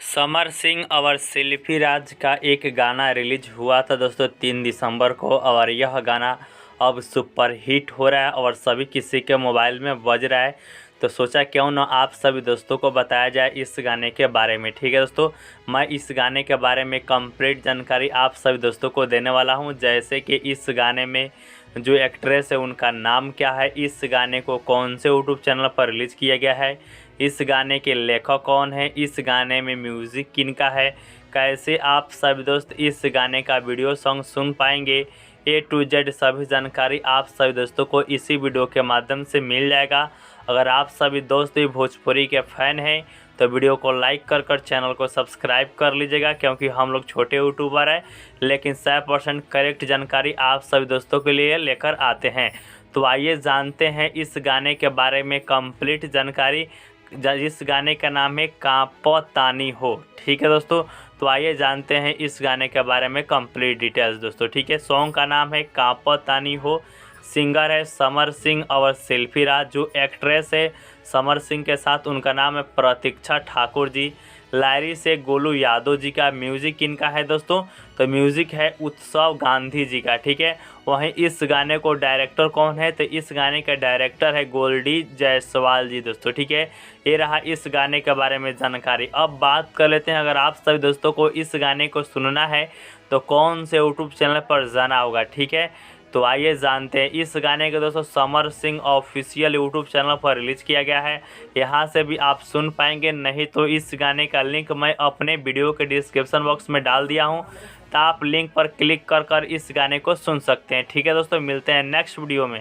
समर सिंह और सेल्फी राज का एक गाना रिलीज हुआ था दोस्तों 3 दिसंबर को। और यह गाना अब सुपर हिट हो रहा है और सभी किसी के मोबाइल में बज रहा है। तो सोचा क्यों ना आप सभी दोस्तों को बताया जाए इस गाने के बारे में। ठीक है दोस्तों, मैं इस गाने के बारे में कंप्लीट जानकारी आप सभी दोस्तों को देने वाला हूं। जैसे कि इस गाने में जो एक्ट्रेस है उनका नाम क्या है, इस गाने को कौन से यूट्यूब चैनल पर रिलीज़ किया गया है, इस गाने के लेखक कौन है, इस गाने में म्यूज़िक किनका है, कैसे आप सभी दोस्त इस गाने का वीडियो सॉन्ग सुन पाएंगे। A to Z सभी जानकारी आप सभी दोस्तों को इसी वीडियो के माध्यम से मिल जाएगा। अगर आप सभी दोस्त भी भोजपुरी के फ़ैन हैं तो वीडियो को लाइक कर चैनल को सब्सक्राइब कर लीजिएगा, क्योंकि हम लोग छोटे यूट्यूबर हैं लेकिन 100% करेक्ट जानकारी आप सभी दोस्तों के लिए लेकर आते हैं। तो आइए जानते हैं इस गाने के बारे में कंप्लीट जानकारी। इस गाने का नाम है कांपो तानी हो। ठीक है दोस्तों, तो आइए जानते हैं इस गाने के बारे में कंप्लीट डिटेल्स दोस्तों। ठीक है, सॉन्ग का नाम है कांपो तानी हो। सिंगर है समर सिंह और सेल्फी राज। जो एक्ट्रेस है समर सिंह के साथ उनका नाम है प्रतीक्षा ठाकुर जी। लायरी से गोलू यादव जी का। म्यूज़िक इनका है दोस्तों, तो म्यूज़िक है उत्सव गांधी जी का। ठीक है, वहीं इस गाने को डायरेक्टर कौन है, तो इस गाने का डायरेक्टर है गोल्डी जायसवाल जी दोस्तों। ठीक है, ये रहा इस गाने के बारे में जानकारी। अब बात कर लेते हैं, अगर आप सभी दोस्तों को इस गाने को सुनना है तो कौन से यूट्यूब चैनल पर जाना होगा। ठीक है, तो आइए जानते हैं। इस गाने को दोस्तों Samar Singh official YouTube channel पर रिलीज़ किया गया है, यहाँ से भी आप सुन पाएंगे। नहीं तो इस गाने का लिंक मैं अपने वीडियो के डिस्क्रिप्शन बॉक्स में डाल दिया हूँ, तो आप लिंक पर क्लिक कर इस गाने को सुन सकते हैं। ठीक है दोस्तों, मिलते हैं नेक्स्ट वीडियो में।